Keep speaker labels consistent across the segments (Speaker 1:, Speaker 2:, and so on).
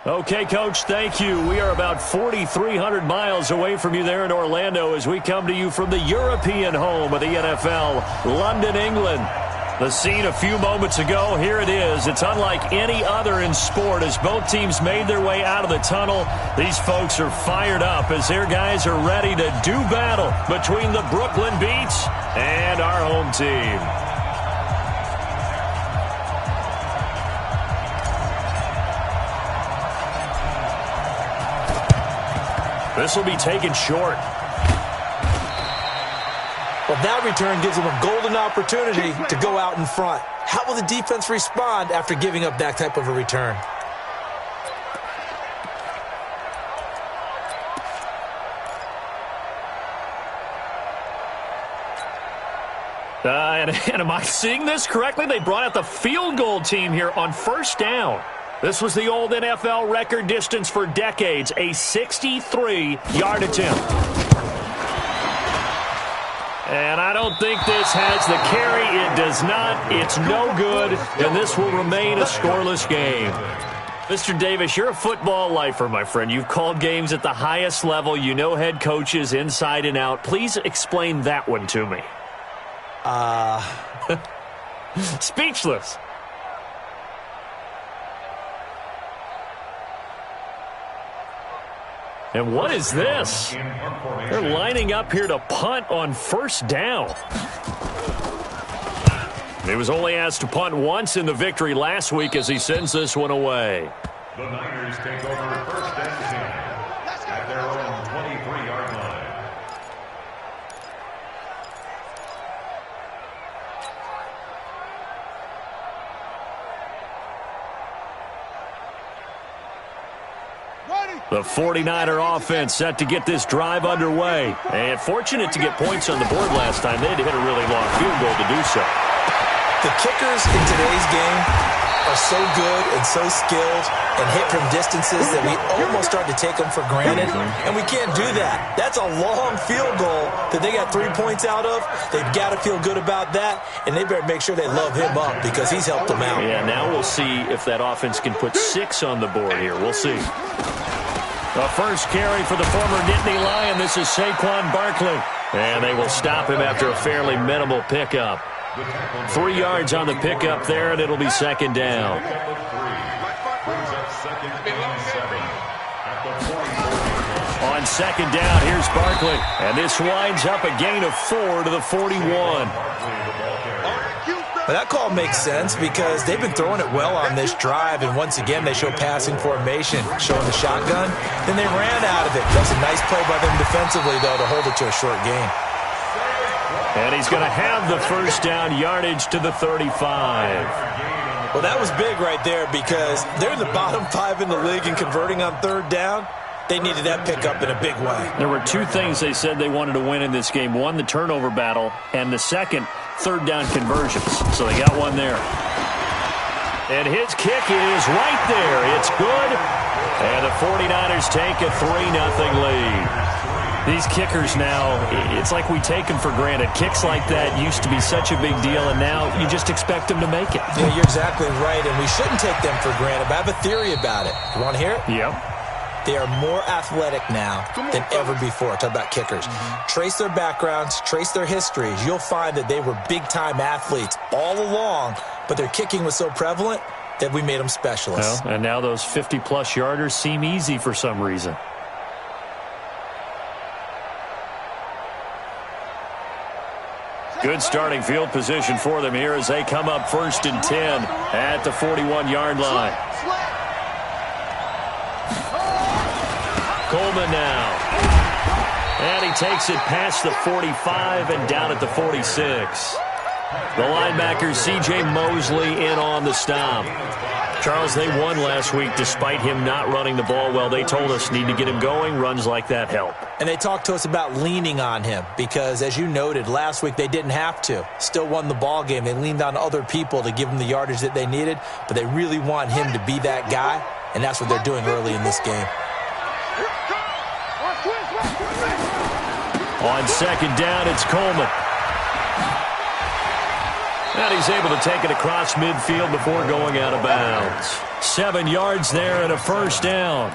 Speaker 1: Okay, Coach, thank you. We are about 4,300 miles away from you there in Orlando as we come to you from the European home of the NFL, London, England. The scene a few moments ago, here it is. It's unlike any other in sport as both teams made their way out of the tunnel. These folks are fired up as their guys are ready to do battle between the Brooklyn Beats and our home team. This will be taken short.
Speaker 2: Well, that return gives them a golden opportunity to go out in front. How will the defense respond after giving up that type of a return?
Speaker 1: And am I seeing this correctly? They brought out the field goal team here on first down. This was the old NFL record distance for decades, a 63-yard attempt. And I don't think this has the carry. It does not. It's no good, and this will remain a scoreless game. Mr. Davis, you're a football lifer, my friend. You've called games at the highest level. You know head coaches inside and out. Please explain that one to me. Speechless. And what is this? They're lining up here to punt on first down. He was only asked to punt once in the victory last week as he sends this one away.
Speaker 3: The Niners take over first and 10 at their own 23-yard line.
Speaker 1: The 49er offense set to get this drive underway. And fortunate to get points on the board last time. They had to hit a really long field goal to do so.
Speaker 2: The kickers in today's game are so good and so skilled and hit from distances that we almost start to take them for granted. And we can't do that. That's a long field goal that they got 3 points out of. They've got to feel good about that, and they better make sure they love him up because he's helped them out.
Speaker 1: Yeah, now we'll see if that offense can put 6 on the board here. We'll see. The first carry for the former Nittany Lion. This is Saquon Barkley. And they will stop him after a fairly minimal pickup. 3 yards on the pickup there, and it'll be second down. On second down, here's Barkley. And this winds up a gain of 4 to the 41.
Speaker 2: But that call makes sense because they've been throwing it well on this drive, and once again they show passing formation, showing the shotgun. Then they ran out of it. That was a nice play by them defensively, though, to hold it to a short gain.
Speaker 1: And he's going to have the first down yardage to the 35.
Speaker 2: Well, that was big right there because they're in the bottom 5 in the league in converting on third down. They needed that pickup in a big way.
Speaker 1: There were 2 things they said they wanted to win in this game. One, the turnover battle, and the second, third down conversions. So they got one there. And his kick is right there. It's good. And the 49ers take a 3-0 lead. These kickers now, it's like we take them for granted. Kicks like that used to be such a big deal, and now you just expect them to make it.
Speaker 2: Yeah, you're exactly right, and we shouldn't take them for granted. But I have a theory about it. You want to hear it?
Speaker 1: Yep.
Speaker 2: They are more athletic now than ever before. Talk about kickers. Trace their backgrounds, trace their histories. You'll find that they were big-time athletes all along, but their kicking was so prevalent that we made them specialists.
Speaker 1: Well, and now those 50-plus yarders seem easy for some reason. Good starting field position for them here as they come up first and 10 at the 41-yard line. Coleman now. And he takes it past the 45 and down at the 46. The linebacker, C.J. Mosley, in on the stop. Charles, they won last week despite him not running the ball well. They told us need to get him going. Runs like that help.
Speaker 2: And they talked to us about leaning on him because, as you noted, last week they didn't have to. Still won the ball game. They leaned on other people to give them the yardage that they needed, but they really want him to be that guy, and that's what they're doing early in this game.
Speaker 1: On second down, it's Coleman. And he's able to take it across midfield before going out of bounds. 7 yards there and a first down.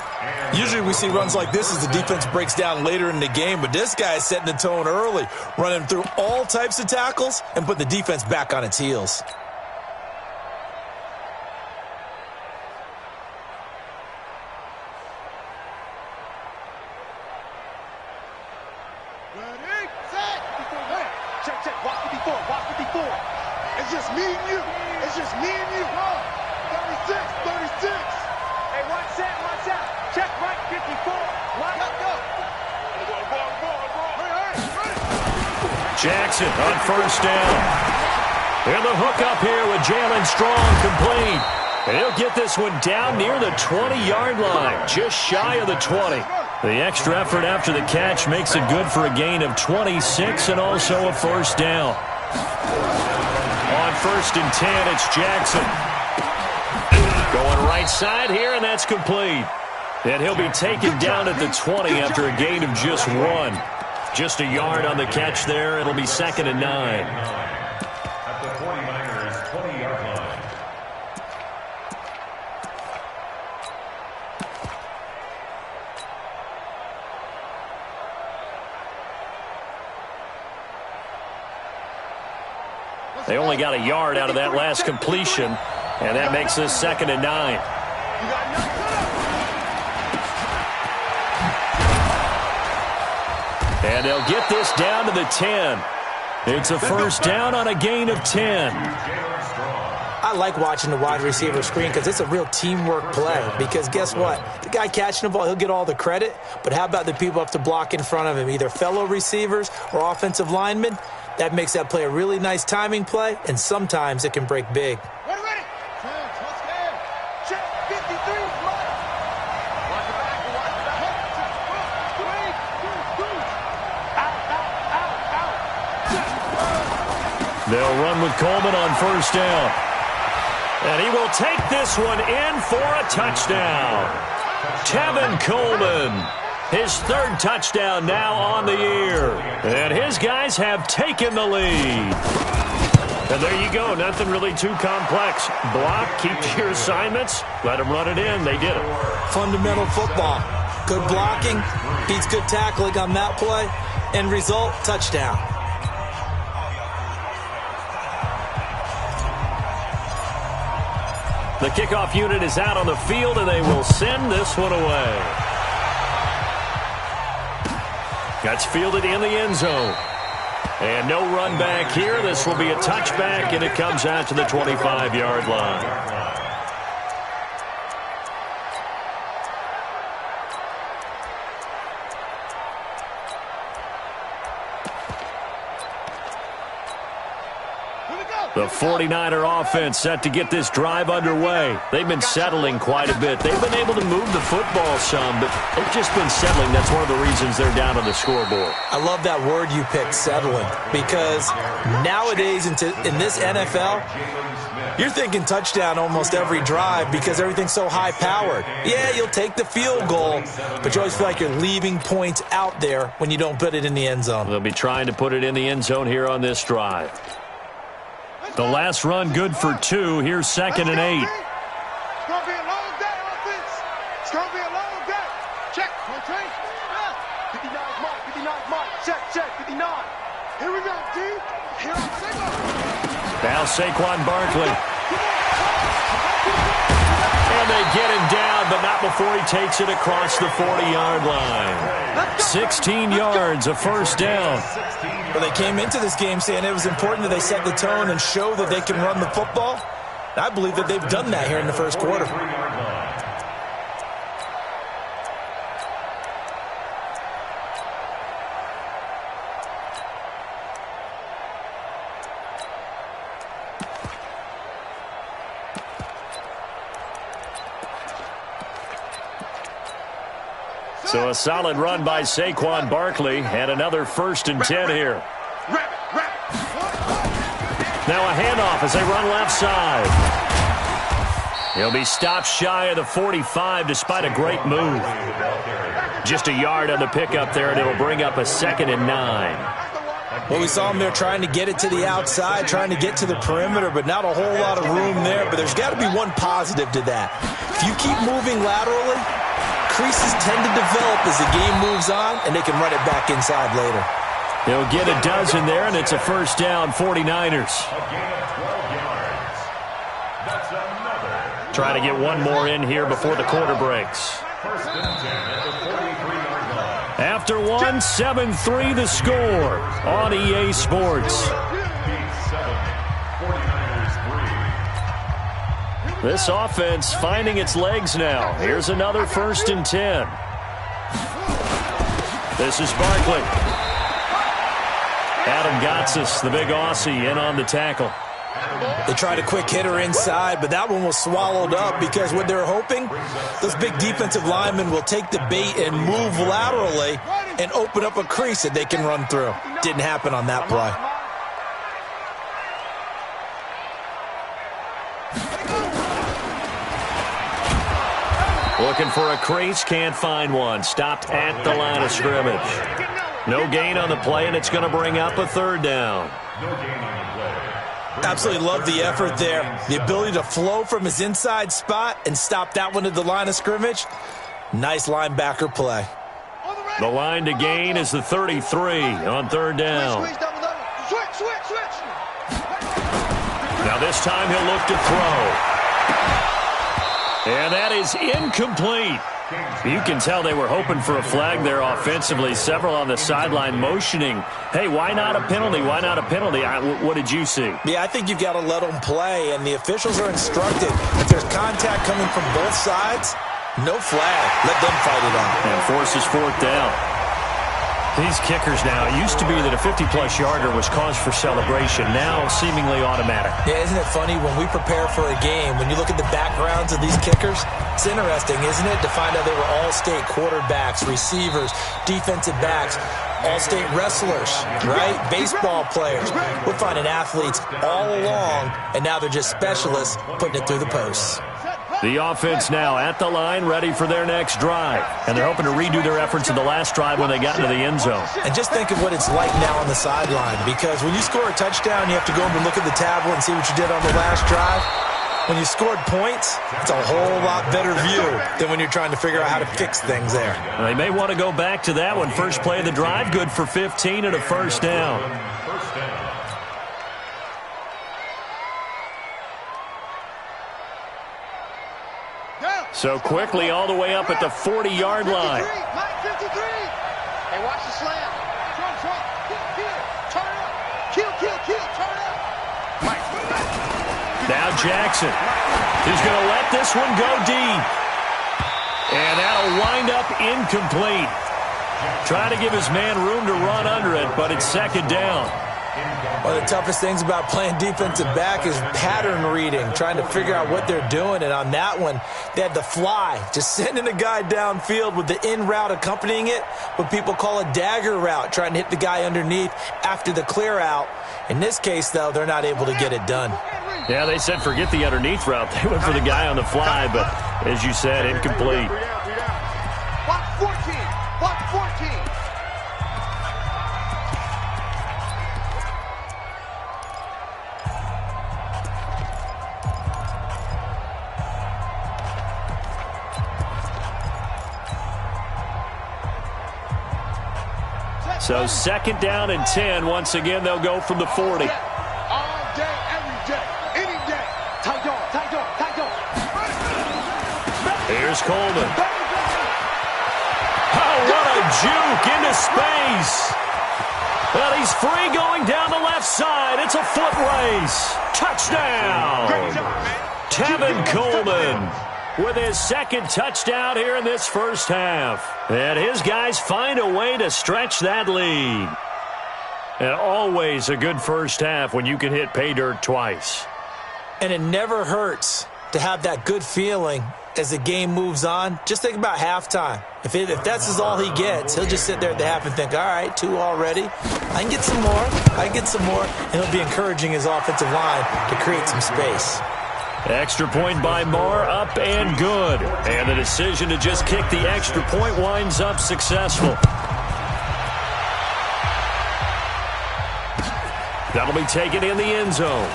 Speaker 2: Usually we see runs like this as the defense breaks down later in the game, but this guy is setting the tone early, running through all types of tackles and put the defense back on its heels.
Speaker 4: Ready, set, 54, check, watch 54. It's just me and you. 36. Hey, watch out. Check right, 54. Line up, go.
Speaker 1: Jackson on first down. And the hook up here with Jalen Strong complete. And he'll get this one down near the 20-yard line, just shy of the 20. The extra effort after the catch makes it good for a gain of 26 and also a first down. On 1st and 10, it's Jackson. Going right side here, and that's complete. And he'll be taken down at the 20 after a gain of just 1. Just a yard on the catch there. It'll be 2nd and 9.
Speaker 3: At the 49ers' 20-yard line.
Speaker 1: They only got a yard out of that last completion, and that makes this 2nd and 9. And they'll get this down to the 10. It's a first down on a gain of 10.
Speaker 2: I like watching the wide receiver screen because it's a real teamwork play. Because guess what? The guy catching the ball, he'll get all the credit. But how about the people up to block in front of him, either fellow receivers or offensive linemen? That makes that play a really nice timing play, and sometimes it can break big.
Speaker 4: Ready. Check, 53.
Speaker 1: They'll run with Coleman on first down. And he will take this one in for a touchdown. Tevin Coleman, his 3rd touchdown now on the year. And his guys have taken the lead. And there you go. Nothing really too complex. Block, keep to your assignments, let them run it in. They did it.
Speaker 2: Fundamental football. Good blocking, beats good tackling on that play. End result, touchdown.
Speaker 1: The kickoff unit is out on the field, and they will send this one away. That's fielded in the end zone. And no run back here. This will be a touchback, and it comes out to the 25-yard line. The 49er offense set to get this drive underway. They've been settling quite a bit. They've been able to move the football some, but they've just been settling. That's one of the reasons they're down on the scoreboard.
Speaker 2: I love that word you picked, settling, because nowadays in this NFL, you're thinking touchdown almost every drive because everything's so high-powered. Yeah, you'll take the field goal, but you always feel like you're leaving points out there when you don't put it in the end zone.
Speaker 1: They'll be trying to put it in the end zone here on this drive. The last run good for 2. Here's 2nd and 8.
Speaker 4: It's going to be a long day, offense. It's going to be a long day. Check, 59 mark. Check, 59. Here we go, D. Here on Saquon.
Speaker 1: Now Saquon Barkley. And they get him down, but not before he takes it across the 40-yard line. 16 yards, a first down.
Speaker 2: Well, they came into this game saying it was important that they set the tone and show that they can run the football. I believe that they've done that here in the first quarter.
Speaker 1: So a solid run by Saquon Barkley and another 1st and 10 here. Now a handoff as they run left side. He'll be stopped shy of the 45 despite a great move. Just a yard on the pickup there, and it'll bring up a 2nd and 9.
Speaker 2: Well, we saw him there trying to get it to the outside, trying to get to the perimeter, but not a whole lot of room there. But there's got to be one positive to that. If you keep moving laterally, creases tend to develop as the game moves on, and they can run it back inside later.
Speaker 1: They'll get a dozen there, and it's a first down, 49ers. Try to get one more in here before the quarter breaks. After one, 7-3 the score on EA Sports. This offense finding its legs now. Here's another 1st and 10. This is Barkley. Adam Gotsis, the big Aussie, in on the tackle.
Speaker 2: They tried a quick hitter inside, but that one was swallowed up because what they're hoping, those big defensive linemen will take the bait and move laterally and open up a crease that they can run through. Didn't happen on that play.
Speaker 1: Looking for a crease, can't find one. Stopped at the line of scrimmage. No gain on the play, and it's going to bring up a 3rd down.
Speaker 2: Absolutely love the effort there. The ability to flow from his inside spot and stop that one at the line of scrimmage. Nice linebacker play.
Speaker 1: The line to gain is the 33 on 3rd down. Now this time he'll look to throw. And that is incomplete. You can tell they were hoping for a flag there offensively. Several on the sideline motioning, hey, why not a penalty? Why not a penalty? What did you see?
Speaker 2: Yeah, I think you've got to let them play, and the officials are instructed. If there's contact coming from both sides, no flag. Let them fight it out.
Speaker 1: And forces 4th down. These kickers now, it used to be that a 50-plus yarder was cause for celebration. Now seemingly automatic.
Speaker 2: Yeah, isn't it funny when we prepare for a game, when you look at the backgrounds of these kickers, it's interesting, isn't it, to find out they were all-state quarterbacks, receivers, defensive backs, all-state wrestlers, right? Baseball players. We're finding athletes all along, and now they're just specialists putting it through the posts.
Speaker 1: The offense now at the line, ready for their next drive. And they're hoping to redo their efforts in the last drive when they got into the end zone.
Speaker 2: And just think of what it's like now on the sideline, because when you score a touchdown, you have to go and look at the tablet and see what you did on the last drive. When you scored points, it's a whole lot better view than when you're trying to figure out how to fix things there.
Speaker 1: They may want to go back to that one. First play of the drive, good for 15 and a 1st down. So quickly all the way up at the 40-yard line.
Speaker 4: Hey, watch the slam. Turn up. Kill, turn up.
Speaker 1: Now Jackson. He's going to let this one go deep. And that'll wind up incomplete. Trying to give his man room to run under it, but it's 2nd down.
Speaker 2: One of the toughest things about playing defensive back is pattern reading, trying to figure out what they're doing. And on that one, they had the fly, just sending a guy downfield with the in route accompanying it, what people call a dagger route, trying to hit the guy underneath after the clear out. In this case, though, they're not able to get it done.
Speaker 1: Yeah, they said forget the underneath route. They went for the guy on the fly, but as you said, incomplete.
Speaker 4: Block 14. Block 14.
Speaker 1: So 2nd down and 10. Once again, they'll go from the 40.
Speaker 4: All day, every day, any day. Tight dog.
Speaker 1: Here's Coleman. Oh, what a juke into space. Well, he's free going down the left side. It's a foot race. Touchdown. Tevin Coleman with his 2nd touchdown here in this first half. And his guys find a way to stretch that lead. And always a good first half when you can hit pay dirt twice.
Speaker 2: And it never hurts to have that good feeling as the game moves on. Just think about halftime. If that's all he gets, he'll just sit there at the half and think, all right, 2 already. I can get some more. And he'll be encouraging his offensive line to create some space.
Speaker 1: Extra point by Marr, up and good. And the decision to just kick the extra point winds up successful. That'll be taken in the end zone.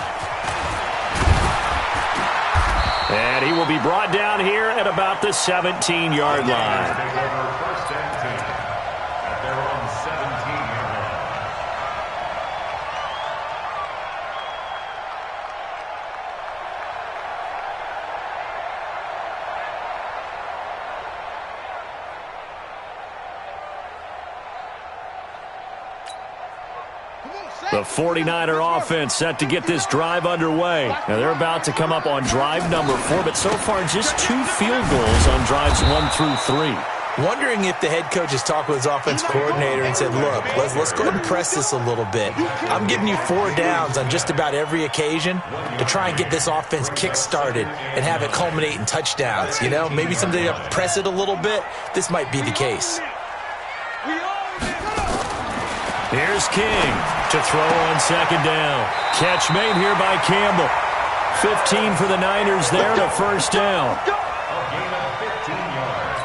Speaker 1: And he will be brought down here at about the 17-yard line.
Speaker 3: Take over first and 10 at their own 17-yard line.
Speaker 1: The 49er offense set to get this drive underway. Now they're about to come up on drive number 4, but so far just 2 field goals on drives 1 through 3.
Speaker 2: Wondering if the head coach has talked with his offense coordinator and said, look, let's go ahead and press this a little bit. I'm giving you 4 downs on just about every occasion to try and get this offense kick-started and have it culminate in touchdowns. You know, maybe someday to press it a little bit. This might be the case.
Speaker 1: Here's King to throw on second down. Catch made here by Campbell. 15 for the Niners there and a first down.
Speaker 3: A gain of 15 yards.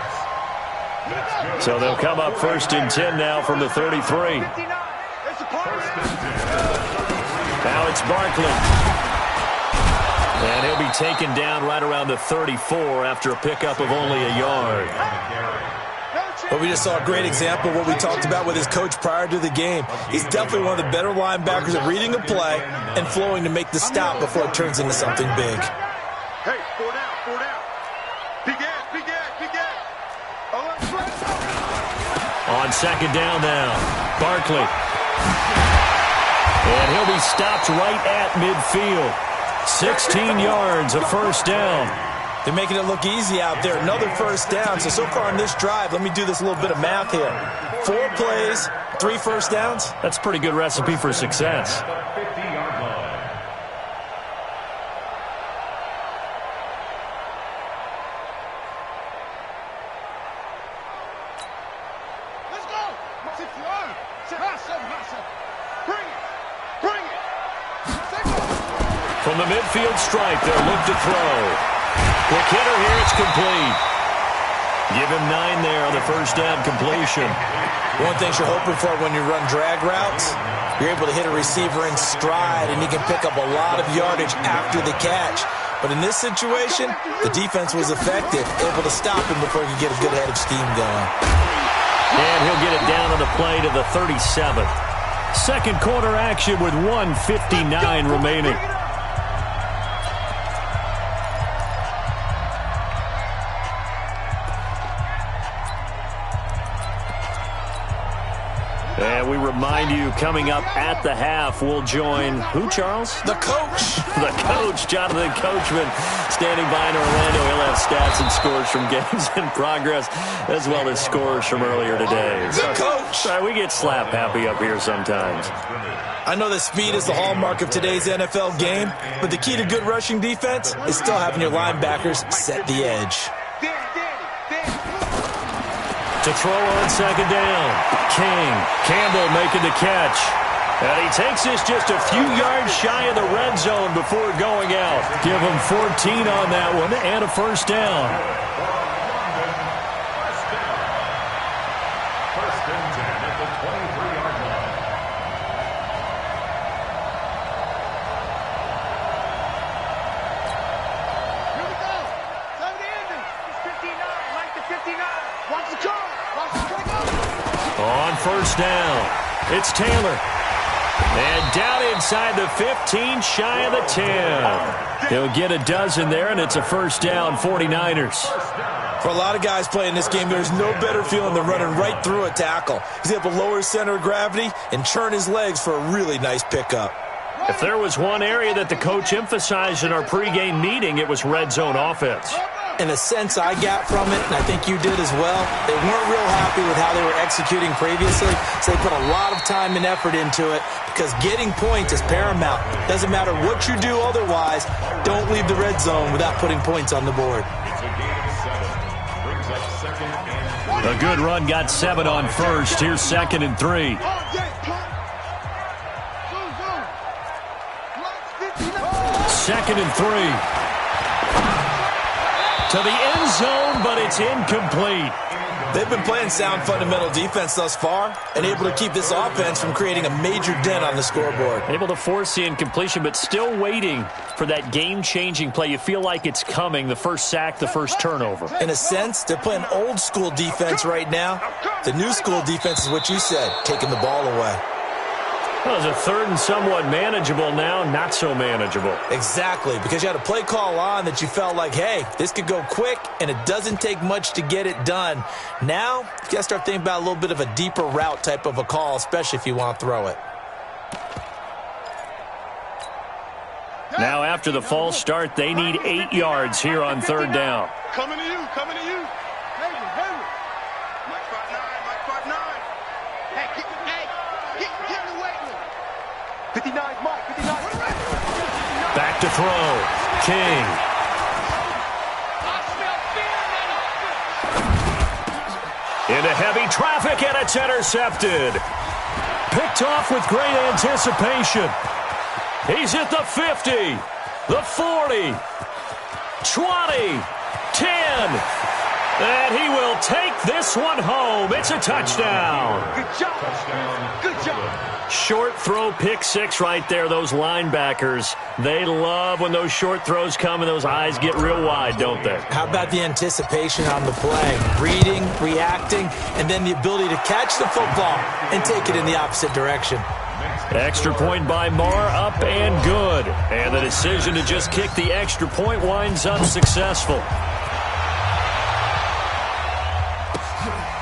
Speaker 3: That's good.
Speaker 1: So they'll come up first and 10 now from the 33.
Speaker 3: First and 10.
Speaker 1: Now it's Barkley. And he'll be taken down right around the 34 after a pickup of only a yard.
Speaker 2: But we just saw a great example of what we talked about with his coach prior to the game. He's definitely one of the better linebackers at reading a play and flowing to make the stop before it turns into something big.
Speaker 4: Hey, 4 down. Big ass.
Speaker 1: On second down now, Barkley. And he'll be stopped right at midfield. 16 yards, a first down.
Speaker 2: They're making it look easy out there. Another first down. So far on this drive, let me do this little bit of math here. 4 plays, 3 first downs.
Speaker 1: That's a pretty good recipe for success.
Speaker 3: 50-yard line.
Speaker 4: Let's go. Bring it.
Speaker 1: From the midfield stripe, they'll look to throw. Quick hitter here, it's complete. Give him 9 there on the first down completion.
Speaker 2: One thing you're hoping for when you run drag routes, you're able to hit a receiver in stride, and he can pick up a lot of yardage after the catch. But in this situation, the defense was effective, able to stop him before he could get a good head of steam going.
Speaker 1: And he'll get it down on the play to the 37th. Second quarter action with 1:59 remaining. And we remind you, coming up at the half, we'll join who, Charles?
Speaker 2: The coach.
Speaker 1: The coach, Jonathan Coachman, standing by in Orlando. He'll have stats and scores from games in progress, as well as scores from earlier today.
Speaker 2: The coach.
Speaker 1: Sorry, we get slap happy up here sometimes.
Speaker 2: I know that speed is the hallmark of today's NFL game, but the key to good rushing defense is still having your linebackers set the edge.
Speaker 1: To throw on second down, Campbell making the catch. And he takes this just a few yards shy of the red zone before going out. Give him 14 on that one and a first down.
Speaker 3: First and 10 at the 23-yard line.
Speaker 4: Here we go. Time to end it. It's 59. Like the 59. Watch the car.
Speaker 1: On first down, it's Taylor. And down inside the 15, shy of the 10. He'll get a dozen there, and it's a first down, 49ers.
Speaker 2: For a lot of guys playing this game, there's no better feeling than running right through a tackle. He's able to lower his center of gravity and churn his legs for a really nice pickup.
Speaker 1: If there was one area that the coach emphasized in our pregame meeting, it was red zone offense.
Speaker 2: In a sense I got from it, and I think you did as well, they weren't real happy with how they were executing previously, so they put a lot of time and effort into it because getting points is paramount. Doesn't matter what you do otherwise, don't leave the red zone without putting points on the board.
Speaker 3: It's a gain of 7. Brings up second and
Speaker 1: A good run got 7 on first. Here's second and 3. Second and 3. To the end zone, but it's incomplete.
Speaker 2: They've been playing sound fundamental defense thus far and able to keep this offense from creating a major dent on the scoreboard.
Speaker 1: Able to force the incompletion, but still waiting for that game-changing play. You feel like it's coming, the first sack, the first turnover.
Speaker 2: In a sense, they're playing old-school defense right now. The new-school defense is what you said, taking the ball away.
Speaker 1: Well, it's a third and somewhat manageable now, not so manageable.
Speaker 2: Exactly, because you had a play call on that you felt like, hey, this could go quick, and it doesn't take much to get it done. Now, you got to start thinking about a little bit of a deeper route type of a call, especially if you want to throw it.
Speaker 1: Now, after the false start, they need 8 yards here on third down.
Speaker 4: Coming to you, coming to you. Henry. Mike 5'9", Mike 5'9". Hey, get in the weight room. 59, Mike, 59.
Speaker 1: Back to throw. King. Into heavy traffic, and it's intercepted. Picked off with great anticipation. He's at the 50, the 40, 20, 10. And he will take this one home. It's a touchdown.
Speaker 4: Good job. Good job.
Speaker 1: Short throw, pick six right there. Those linebackers, they love when those short throws come and those eyes get real wide, don't they?
Speaker 2: How about the anticipation on the play? Reading, reacting, and then the ability to catch the football and take it in the opposite direction.
Speaker 1: Extra point by Marr, up and good. And the decision to just kick the extra point winds up successful.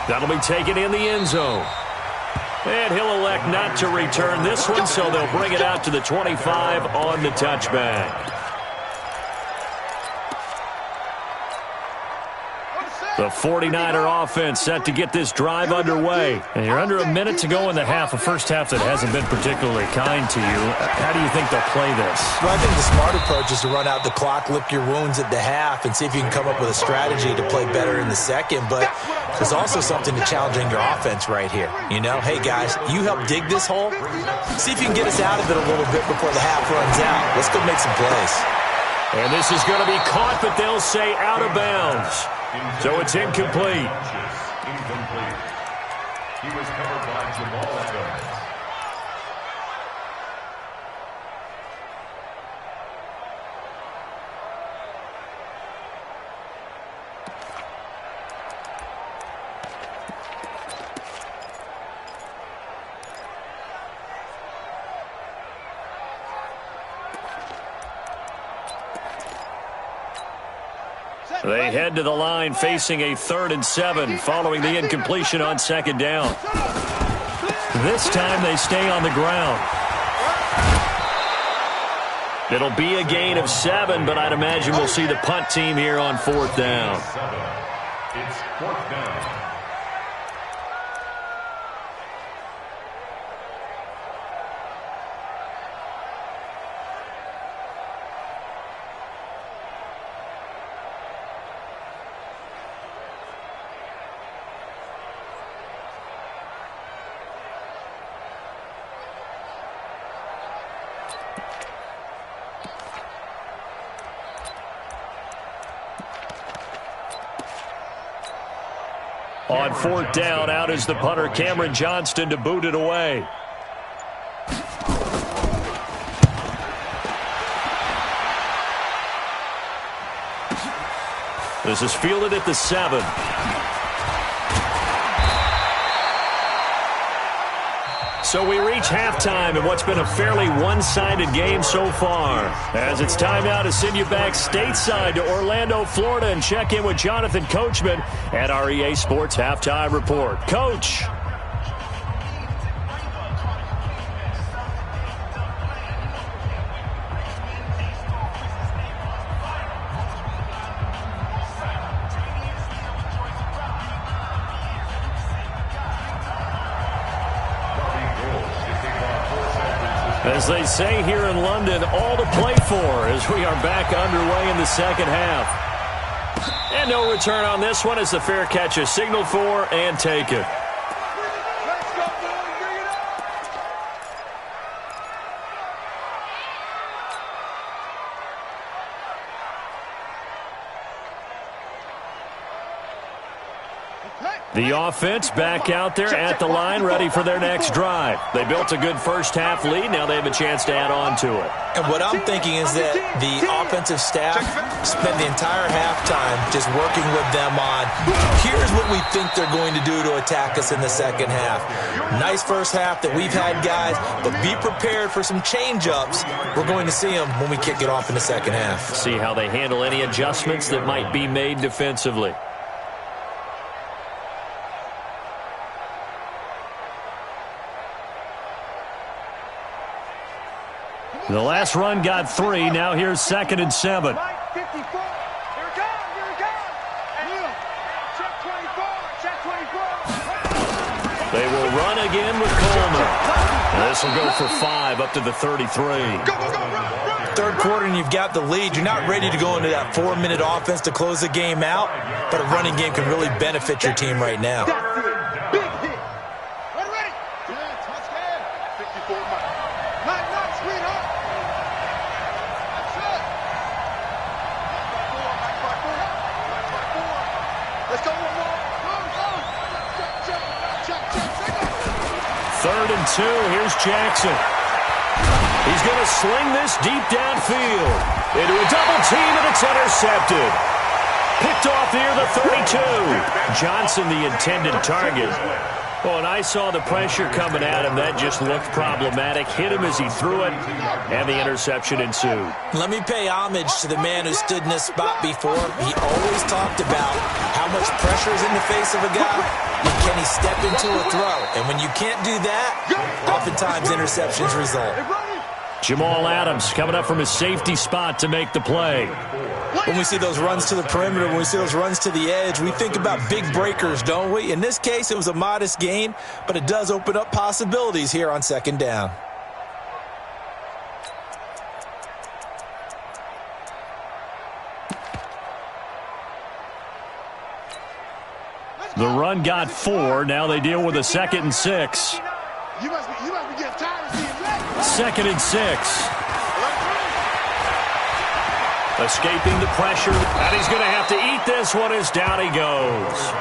Speaker 1: That'll be taken in the end zone. And he'll elect not to return this one, so they'll bring it out to the 25 on the touchback. The 49er offense set to get this drive underway. And you're under a minute to go in the half, a first half that hasn't been particularly kind to you. How do you think they'll play this?
Speaker 2: Well, I think the smart approach is to run out the clock, lick your wounds at the half, and see if you can come up with a strategy to play better in the second. But there's also something to challenging your offense right here. You know, hey, guys, you help dig this hole. See if you can get us out of it a little bit before the half runs out. Let's go make some plays.
Speaker 1: And this is going to be caught, but they'll say out of bounds. So it's incomplete.
Speaker 3: Incomplete. He was covered by Jamal Adams.
Speaker 1: They head to the line facing a 3rd and 7 following the incompletion on second down. This time they stay on the ground. It'll be a gain of 7, but I'd imagine we'll see the punt team here on 4th down.
Speaker 3: It's 4th down.
Speaker 1: On 4th down, out is the punter, Cameron Johnston, to boot it away. This is fielded at the 7. So we reach halftime in what's been a fairly one-sided game so far. As it's time now to send you back stateside to Orlando, Florida, and check in with Jonathan Coachman at our EA Sports Halftime Report. Coach. As they say here in London, all to play for as we are back underway in the second half. And no return on this one as the fair catch is signaled for and taken.
Speaker 4: Hey!
Speaker 1: The offense back out there at the line, ready for their next drive. They built a good first-half lead. Now they have a chance to add on to it.
Speaker 2: And what I'm thinking is that the offensive staff spent the entire halftime just working with them on, here's what we think they're going to do to attack us in the second half. Nice first half that we've had, guys, but be prepared for some change-ups. We're going to see them when we kick it off in the second half.
Speaker 1: See how they handle any adjustments that might be made defensively. The last run got 3. Now here's 2nd and 7.
Speaker 4: Mike, 54. Here it comes. Here it comes. Check 24. Check 24.
Speaker 1: They will run again with Coleman. This will go for 5 up to the 33.
Speaker 4: Go, run.
Speaker 2: Third quarter and you've got the lead. You're not ready to go into that 4-minute offense to close the game out, but a running game can really benefit your team right now.
Speaker 4: That's it. Big hit. Ready? Yeah, touchdown. 54, Mike. Nice, sweetheart. That's it. Let's go one more. Go. Check.
Speaker 1: 3rd and 2. Here's Jackson. He's going to sling this deep downfield into a double team, and it's intercepted. Picked off near the 32. Johnson, the intended target. Oh, and I saw the pressure coming at him. That just looked problematic. Hit him as he threw it, and the interception ensued.
Speaker 2: Let me pay homage to the man who stood in this spot before. He always talked about how much pressure is in the face of a guy, and can he step into a throw? And when you can't do that, oftentimes interceptions result.
Speaker 1: Jamal Adams coming up from his safety spot to make the play.
Speaker 2: When we see those runs to the perimeter, when we see those runs to the edge, we think about big breakers, don't we? In this case, it was a modest gain, but it does open up possibilities here on 2nd down.
Speaker 1: The run got 4. Now they deal with a 2nd and 6.
Speaker 4: You must be getting tired of seeing that.
Speaker 1: 2nd and 6. Escaping the pressure, and he's going to have to eat this one as down he goes.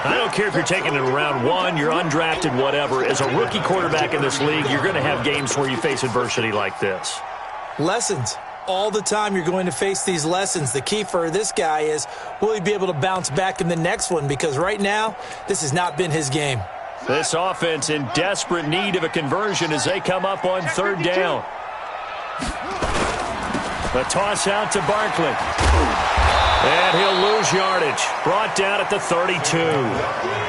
Speaker 1: I don't care if you're taking it in round 1, you're undrafted, whatever. As a rookie quarterback in this league, you're going to have games where you face adversity like this.
Speaker 2: Lessons. All the time you're going to face these lessons. The key for this guy is, will he be able to bounce back in the next one? Because right now, this has not been his game.
Speaker 1: This offense in desperate need of a conversion as they come up on 3rd down. The toss out to Barkley. And he'll lose yardage. Brought down at the 32.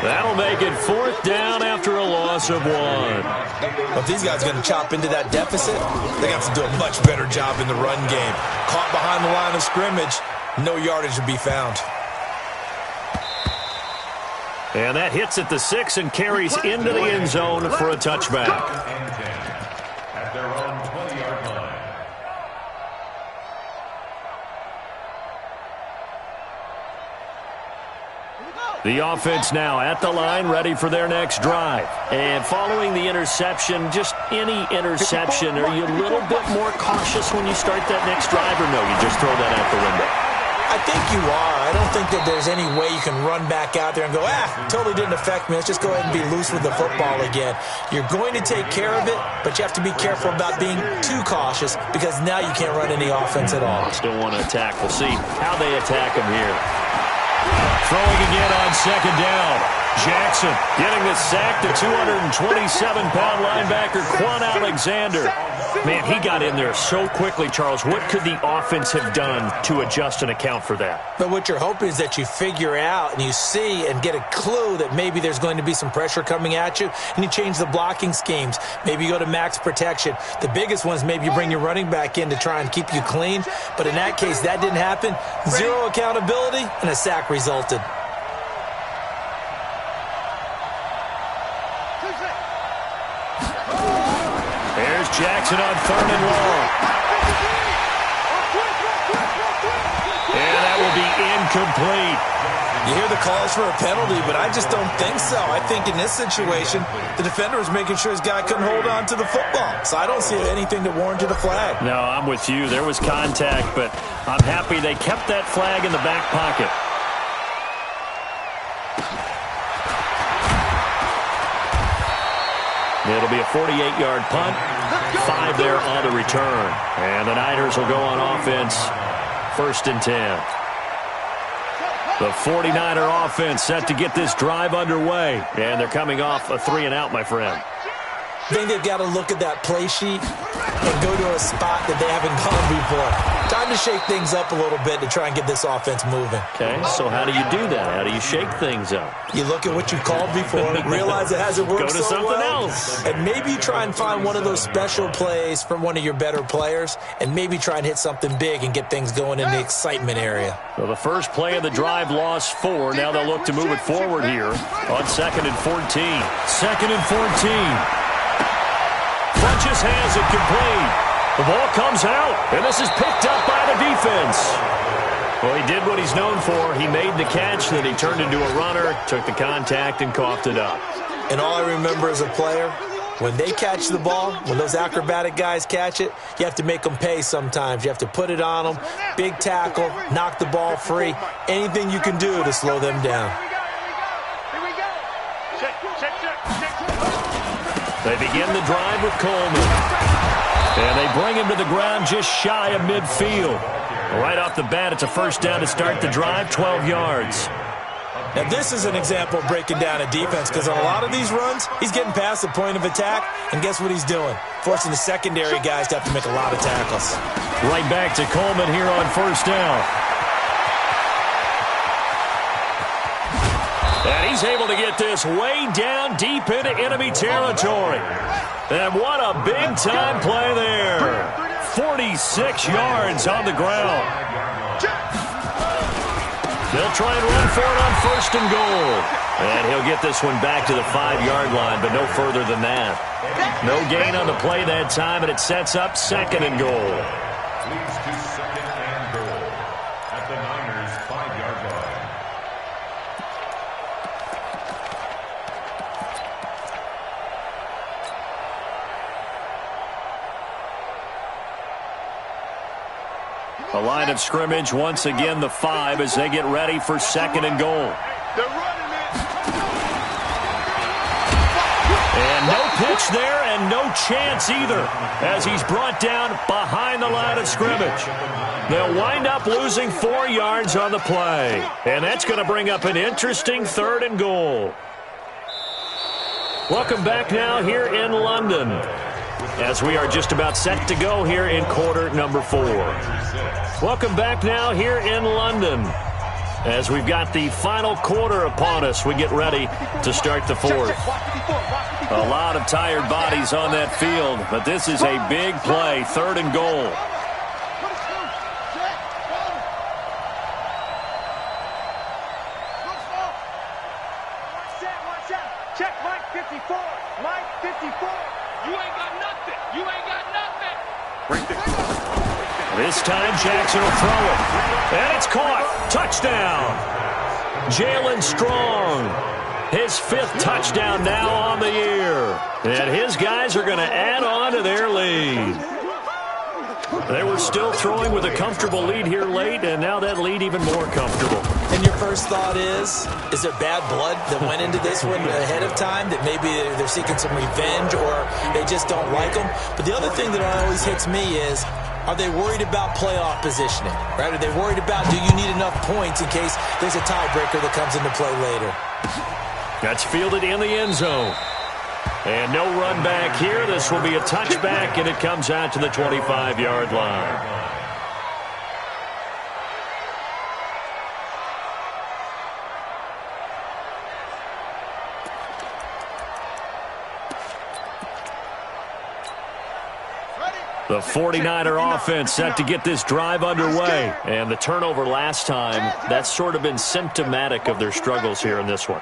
Speaker 1: That'll make it 4th down after a loss of 1.
Speaker 2: Well, if these guys are going to chop into that deficit, they have to do a much better job in the run game. Caught behind the line of scrimmage, no yardage to be found.
Speaker 1: And that hits at the 6 and carries into the end zone for a touchback.
Speaker 3: At their own 20-yard line.
Speaker 1: The offense now at the line, ready for their next drive. And following the interception, just any interception, are you a little bit more cautious when you start that next drive, or no, you just throw that out the window?
Speaker 2: I think you are. I don't think that there's any way you can run back out there and go, totally didn't affect me. Let's just go ahead and be loose with the football again. You're going to take care of it, but you have to be careful about being too cautious because now you can't run any offense at all.
Speaker 1: Still want to attack. We'll see how they attack him here. Throwing again on 2nd down. Jackson getting the sack to 227-pound linebacker Quan Alexander. Man, he got in there so quickly, Charles. What could the offense have done to adjust and account for that?
Speaker 2: But what you're hoping is that you figure out and you see and get a clue that maybe there's going to be some pressure coming at you, and you change the blocking schemes. Maybe you go to max protection. The biggest one is maybe you bring your running back in to try and keep you clean. But in that case, that didn't happen. Zero accountability, and a sack resulted.
Speaker 1: There's Jackson on 3rd and long. And that will be incomplete.
Speaker 2: You hear the calls for a penalty, but I just don't think so. I think in this situation, the defender was making sure his guy couldn't hold on to the football. So I don't see anything that warranted a flag.
Speaker 1: No, I'm with you. There was contact, but I'm happy they kept that flag in the back pocket. It'll be a 48-yard punt. 5 there on the return. And the Niners will go on offense. 1st and 10. The 49er offense set to get this drive underway. And they're coming off a 3-and-out, my friend.
Speaker 2: I think they've got to look at that play sheet and go to a spot that they haven't gone before. Time to shake things up a little bit to try and get this offense moving.
Speaker 1: Okay, so how do you do that? How do you shake things up?
Speaker 2: You look at what you called before, realize it hasn't worked
Speaker 1: Go to
Speaker 2: so
Speaker 1: something
Speaker 2: well,
Speaker 1: else.
Speaker 2: and maybe you try and find one of those special plays from one of your better players, and maybe try and hit something big and get things going in the excitement area.
Speaker 1: So the first play of the drive lost 4. Now they'll look to move it forward here on 2nd and 14. 2nd and 14. Funches has it complete. The ball comes out, and this is picked up by the defense. Well, he did what he's known for. He made the catch, then he turned into a runner, took the contact, and coughed it up.
Speaker 2: And all I remember as a player, when they catch the ball, when those acrobatic guys catch it, you have to make them pay sometimes. You have to put it on them, big tackle, knock the ball free, anything you can do to slow them down.
Speaker 1: They begin the drive with Coleman. And they bring him to the ground just shy of midfield. Right off the bat, it's a 1st down to start the drive, 12 yards.
Speaker 2: Now, this is an example of breaking down a defense because on a lot of these runs, he's getting past the point of attack, and guess what he's doing? Forcing the secondary guys to have to make a lot of tackles.
Speaker 1: Right back to Coleman here on 1st down. And he's able to get this way down deep into enemy territory. And what a big-time play there. 46 yards on the ground. They'll try and run for it on 1st and goal. And he'll get this one back to the 5-yard line, but no further than that. No gain on the play that time, and it sets up 2nd and goal.
Speaker 3: Leads to 2nd and goal at the Niners' 5-yard line.
Speaker 1: A line of scrimmage, once again the 5 as they get ready for 2nd and goal. And no pitch there and no chance either as he's brought down behind the line of scrimmage. They'll wind up losing 4 yards on the play. And that's going to bring up an interesting 3rd and goal. Welcome back now here in London as we are just about set to go here in quarter number 4. Welcome back now here in London as we've got the final quarter upon us. We get ready to start the 4th. A lot of tired bodies on that field, but this is a big play, 3rd and goal.
Speaker 4: Check Mike 54. Mike 54. You ain't got nothing. You ain't got nothing.
Speaker 1: This time Jackson will throw it. And it's caught. Touchdown. Jalen Strong. His 5th touchdown now on the year. And his guys are going to add on to their lead. They were still throwing with a comfortable lead here late, and now that lead even more comfortable.
Speaker 2: And your first thought is there bad blood that went into this one ahead of time, that maybe they're seeking some revenge or they just don't like them? But the other thing that always hits me is, are they worried about playoff positioning? Right? Are they worried about, do you need enough points in case there's a tiebreaker that comes into play later?
Speaker 1: That's fielded in the end zone. And no run back here. This will be a touchback, and it comes out to the 25-yard line. The 49er offense set to get this drive underway. And the turnover last time, that's sort of been symptomatic of their struggles here in this one.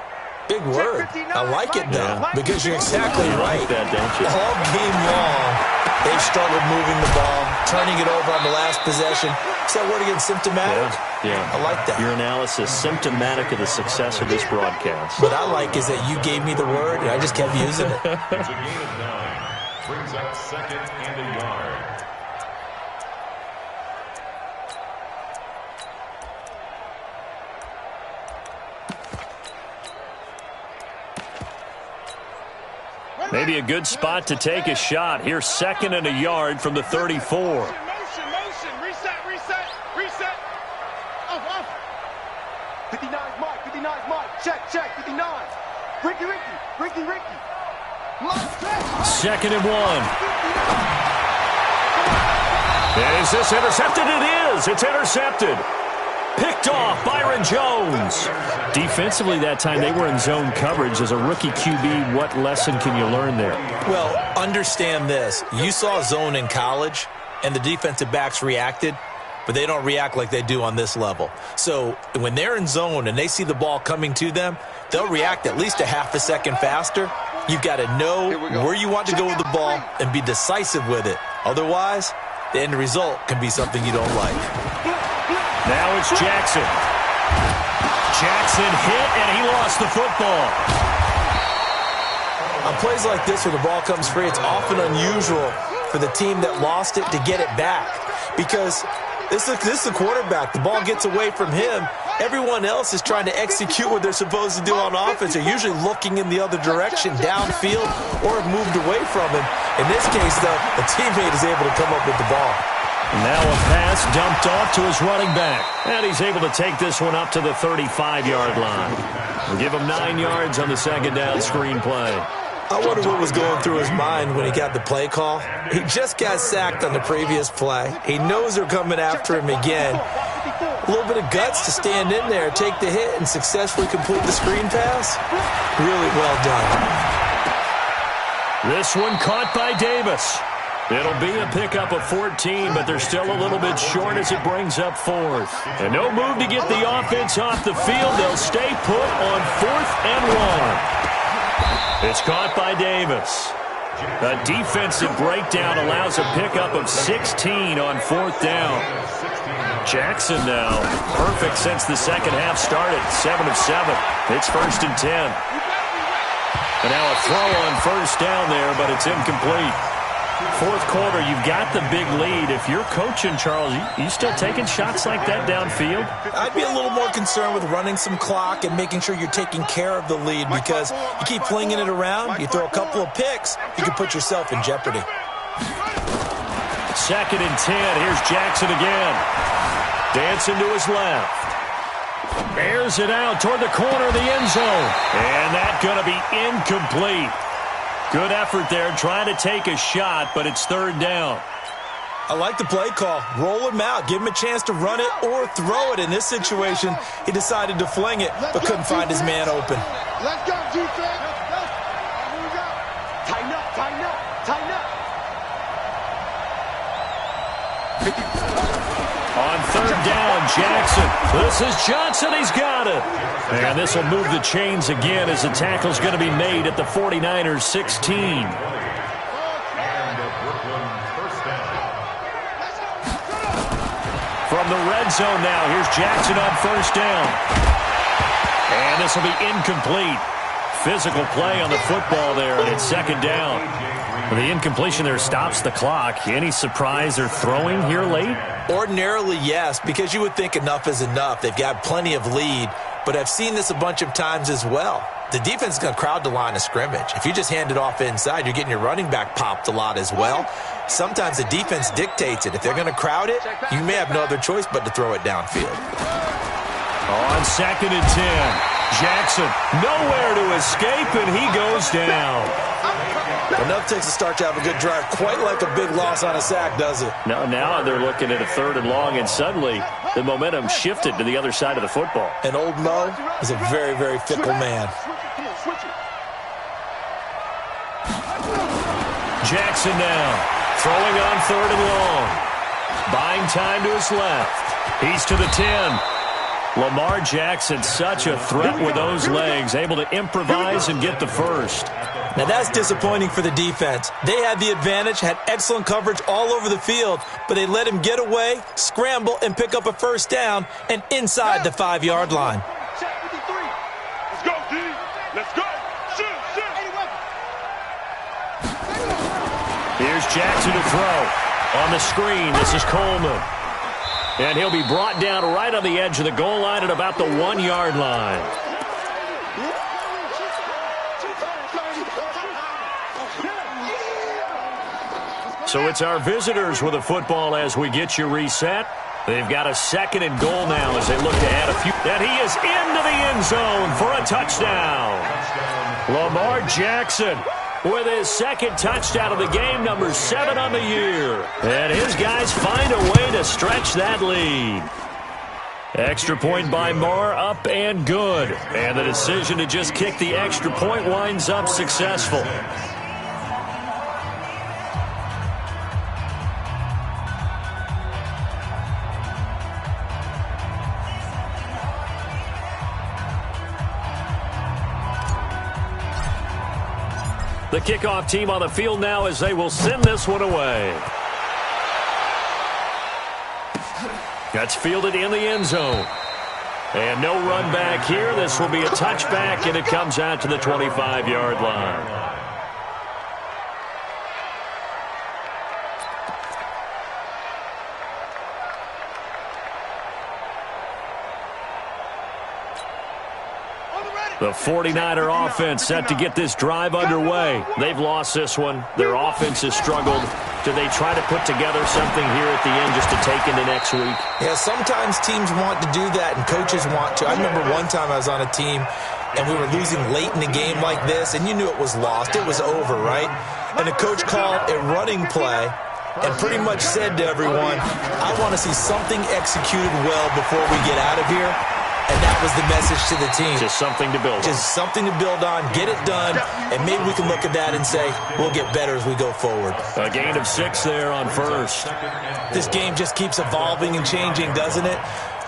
Speaker 2: Big word. I like it, though, because you're exactly right.
Speaker 1: You like that, don't you?
Speaker 2: All game long, they've struggled moving the ball, turning it over on the last possession. Is that word again, symptomatic?
Speaker 1: Yeah.
Speaker 2: I like that.
Speaker 1: Your analysis, symptomatic of the success of this broadcast.
Speaker 2: What I like is that you gave me the word, and I just kept using it.
Speaker 3: It's a gain of 9. Brings up 2nd and a yard.
Speaker 1: Maybe a good spot to take a shot. Here's 2nd and a yard from the 34.
Speaker 4: Motion. Reset. Off. 59's Mike. Check. 59. Ricky.
Speaker 1: 2nd and 1. Is this intercepted? It is. It's intercepted. Picked off Byron Jones. Defensively that time, they were in zone coverage. As a rookie QB, what lesson can you learn there?
Speaker 2: Well, understand this. You saw zone in college, and the defensive backs reacted, but they don't react like they do on this level. So when they're in zone and they see the ball coming to them, they'll react at least a half a second faster. You've got to know where you want to go with the ball and be decisive with it. Otherwise, the end result can be something you don't like.
Speaker 1: Now it's Jackson. Jackson hit, and he lost the football.
Speaker 2: On plays like this where the ball comes free, it's often unusual for the team that lost it to get it back. Because this is the quarterback. The ball gets away from him. Everyone else is trying to execute what they're supposed to do on offense. They're usually looking in the other direction, downfield, or have moved away from him. In this case, though, a teammate is able to come up with the ball.
Speaker 1: Now a pass dumped off to his running back. And he's able to take this one up to the 35-yard line. We'll give him 9 yards on the 2nd down screen play.
Speaker 2: I wonder what was going through his mind when he got the play call. He just got sacked on the previous play. He knows they're coming after him again. A little bit of guts to stand in there, take the hit, and successfully complete the screen pass. Really well done.
Speaker 1: This one caught by Davis. It'll be a pickup of 14, but they're still a little bit short as it brings up 4th. And no move to get the offense off the field. They'll stay put on 4th and 1. It's caught by Davis. A defensive breakdown allows a pickup of 16 on 4th down. Jackson now perfect since the second half started. 7 of 7. It's 1st and 10. And now a throw on 1st down there, but it's incomplete. 4th quarter, you've got the big lead. If you're coaching, Charles, you still taking shots like that downfield?
Speaker 2: I'd be a little more concerned with running some clock and making sure you're taking care of the lead, because you keep flinging it around, you throw a couple of picks, you can put yourself in jeopardy.
Speaker 1: 2nd and 10. Here's Jackson again. Dancing to his left. Airs it out toward the corner of the end zone. And that's going to be incomplete. Good effort there, trying to take a shot, but it's 3rd down.
Speaker 2: I like the play call. Roll him out. Give him a chance to run it or throw it. In this situation, he decided to fling it, but couldn't find his man open.
Speaker 4: Let's go, defense. Here we go. Tighten up.
Speaker 1: On 3rd down, Jackson. This is Johnson. He's got it. And this will move the chains again as the tackle's going to be made at the 49ers 16. From the red zone now, here's Jackson on 1st down. And this will be incomplete. Physical play on the football there, and it's 2nd down. The incompletion there stops the clock. Any surprise they're throwing here late?
Speaker 2: Ordinarily, yes, because you would think enough is enough. They've got plenty of lead, but I've seen this a bunch of times as well. The defense is going to crowd the line of scrimmage. If you just hand it off inside, you're getting your running back popped a lot as well. Sometimes the defense dictates it. If they're going to crowd it, you may have no other choice but to throw it downfield.
Speaker 1: On 2nd and 10. Jackson nowhere to escape, and he goes down.
Speaker 2: Enough takes a start to have a good drive. Quite like a big loss on a sack, does it?
Speaker 1: Now they're looking at a 3rd and long, and suddenly the momentum shifted to the other side of the football.
Speaker 2: And old Mo is a very, very fickle man.
Speaker 1: Jackson now throwing on 3rd and long. Buying time to his left. He's to the 10. Lamar Jackson, such a threat with those legs, able to improvise and get the first.
Speaker 2: Now that's disappointing for the defense. They had the advantage, had excellent coverage all over the field, but they let him get away, scramble, and pick up a 1st down and inside the 5-yard line.
Speaker 4: Let's go, D. Let's go. Shoot.
Speaker 1: Here's Jackson to throw. On the screen, this is Coleman. And he'll be brought down right on the edge of the goal line at about the 1-yard line. So it's our visitors with the football as we get you reset. They've got a 2nd and goal now as they look to add a few. And he is into the end zone for a touchdown. Lamar Jackson with his 2nd touchdown of the game, number 7 on the year. And his guys find a way to stretch that lead. Extra point by Marr, up and good. And the decision to just kick the extra point winds up successful. The kickoff team on the field now as they will send this one away. That's fielded in the end zone. And no run back here. This will be a touchback, and it comes out to the 25-yard line. The 49er offense set to get this drive underway. They've lost this one. Their offense has struggled. Do they try to put together something here at the end just to take into next week?
Speaker 2: Yeah, sometimes teams want to do that and coaches want to. I remember one time I was on a team and we were losing late in the game like this, and you knew it was lost. It was over, right? And the coach called a running play and pretty much said to everyone, I want to see something executed well before we get out of here. And that was the message to the team.
Speaker 1: Just something to build on.
Speaker 2: Just something to build on, get it done, and maybe we can look at that and say, we'll get better as we go forward.
Speaker 1: A gain of 6 there on first.
Speaker 2: This game just keeps evolving and changing, doesn't it?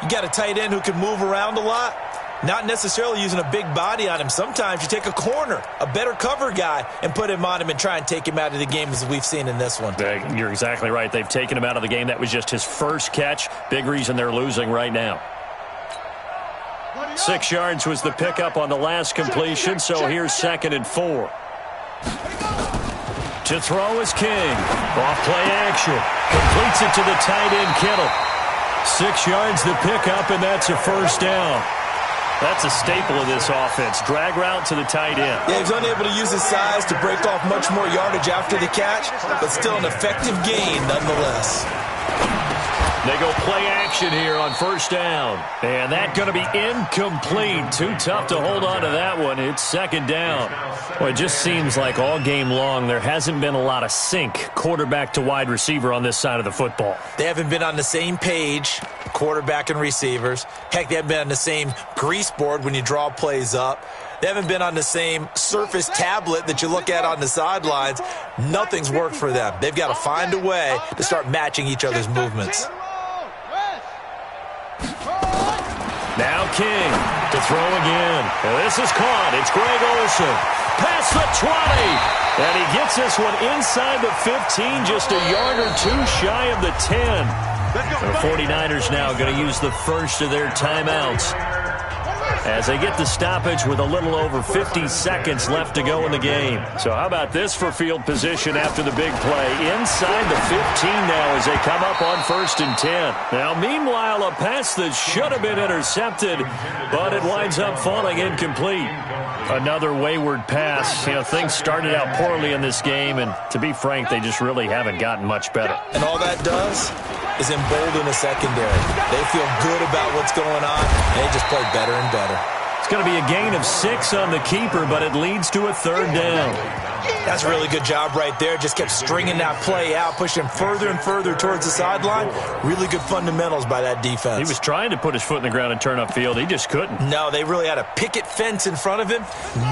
Speaker 2: You got a tight end who can move around a lot, not necessarily using a big body on him. Sometimes you take a corner, a better cover guy, and put him on him and try and take him out of the game as we've seen in this one.
Speaker 1: You're exactly right. They've taken him out of the game. That was just his first catch. Big reason they're losing right now. 6 yards was the pickup on the last completion, so here's 2nd and 4. To throw is King. Off play action. Completes it to the tight end, Kittle. 6 yards the pickup, and that's a first down. That's a staple of this offense. Drag route to the tight end.
Speaker 2: Yeah, he's unable to use his size to break off much more yardage after the catch, but still an effective gain nonetheless.
Speaker 1: They go play action here on first down. And that's going to be incomplete. Too tough to hold on to that one. It's 2nd down. Well, it just seems like all game long there hasn't been a lot of sync quarterback to wide receiver on this side of the football.
Speaker 2: They haven't been on the same page, quarterback and receivers. Heck, they haven't been on the same grease board when you draw plays up. They haven't been on the same Surface tablet that you look at on the sidelines. Nothing's worked for them. They've got to find a way to start matching each other's movements.
Speaker 1: Now King to throw again. And this is caught. It's Greg Olsen. Past the 20. And he gets this one inside the 15, just a yard or two shy of the 10. The 49ers now going to use the first of their timeouts as they get the stoppage with a little over 50 seconds left to go in the game. So how about this for field position after the big play? Inside the 15 now as they come up on 1st and 10. Now, meanwhile, a pass that should have been intercepted, but it winds up falling incomplete. Another wayward pass. You know, things started out poorly in this game, and to be frank, they just really haven't gotten much better.
Speaker 2: And all that does is embolden the secondary. They feel good about what's going on, and they just play better and better.
Speaker 1: It's going to be a gain of 6 on the keeper, but it leads to a 3rd down.
Speaker 2: That's a really good job right there. Just kept stringing that play out, pushing further and further towards the sideline. Really good fundamentals by that defense.
Speaker 1: He was trying to put his foot in the ground and turn upfield. He just couldn't.
Speaker 2: No, they really had a picket fence in front of him.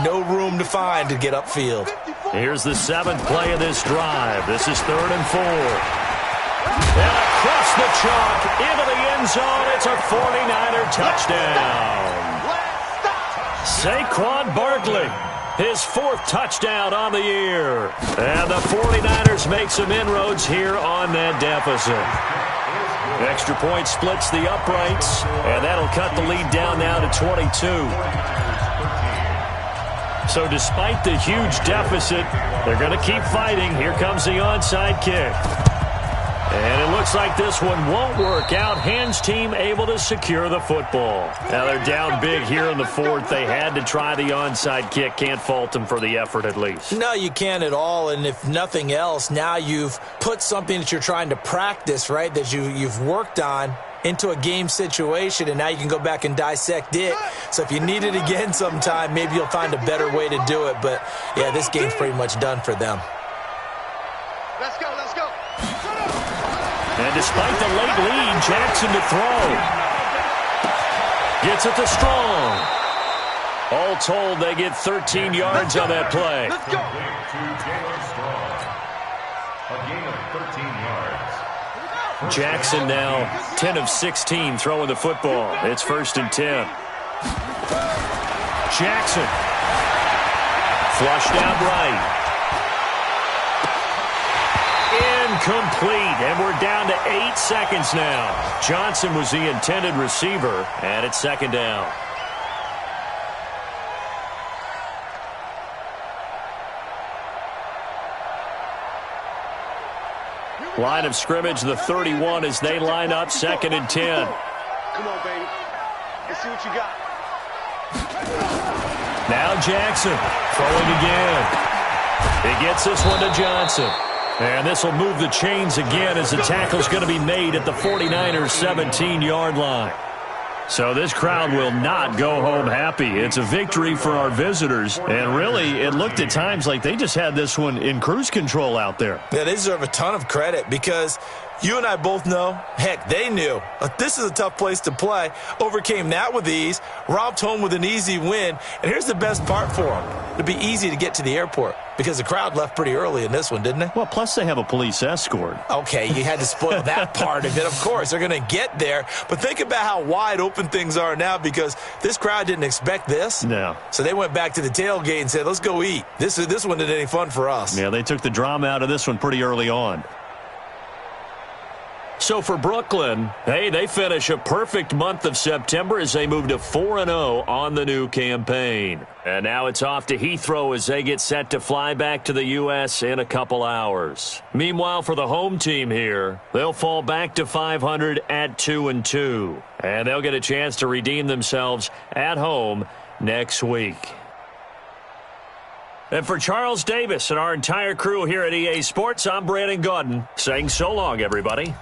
Speaker 2: No room to find to get upfield.
Speaker 1: Here's the 7th play of this drive. This is 3rd and 4. And across the chalk into the end zone. It's a 49er touchdown. Saquon Barkley, his 4th touchdown on the year. And the 49ers make some inroads here on that deficit. Extra point splits the uprights, and that'll cut the lead down now to 22. So despite the huge deficit, they're going to keep fighting. Here comes the onside kick. And it looks like this one won't work out. Hands team able to secure the football. Now they're down big here in the fourth. They had to try the onside kick. Can't fault them for the effort at least.
Speaker 2: No, you can't at all. And if nothing else, now you've put something that you're trying to practice, right, that you've worked on into a game situation, and now you can go back and dissect it. So if you need it again sometime, maybe you'll find a better way to do it. But, yeah, this game's pretty much done for them.
Speaker 4: Let's go, let's go.
Speaker 1: And despite the late lead, Jackson to throw. Gets it to Strong. All told, they get 13 yards on that play.
Speaker 4: Let's go.
Speaker 3: A gain of 13 yards.
Speaker 1: Jackson now 10 of 16 throwing the football. It's 1st and 10. Jackson. Flushed out right. Incomplete, and we're down to 8 seconds now. Johnson was the intended receiver, and it's 2nd down. Line of scrimmage, the 31 as they line up, 2nd and 10.
Speaker 4: Come on, baby. Let's see what you got.
Speaker 1: Now Jackson throwing again. He gets this one to Johnson. And this will move the chains again as the tackle's going to be made at the 49ers' 17-yard line. So this crowd will not go home happy. It's a victory for our visitors. And really, it looked at times like they just had this one in cruise control out there.
Speaker 2: Yeah, they deserve a ton of credit because you and I both know, heck, they knew. This is a tough place to play. Overcame that with ease, romped home with an easy win. And here's the best part for them. It'd be easy to get to the airport because the crowd left pretty early in this one, didn't they?
Speaker 1: Well, plus they have a police escort.
Speaker 2: Okay, you had to spoil that part of it. Of course, they're going to get there. But think about how wide open things are now because this crowd didn't expect this.
Speaker 1: No.
Speaker 2: So they went back to the tailgate and said, let's go eat. This one isn't any fun for us.
Speaker 1: Yeah, they took the drama out of this one pretty early on. So for Brooklyn, hey, they finish a perfect month of September as they move to 4-0 on the new campaign. And now it's off to Heathrow as they get set to fly back to the U.S. in a couple hours. Meanwhile, for the home team here, they'll fall back to 500 at 2-2. And they'll get a chance to redeem themselves at home next week. And for Charles Davis and our entire crew here at EA Sports, I'm Brandon Gaudin saying so long, everybody.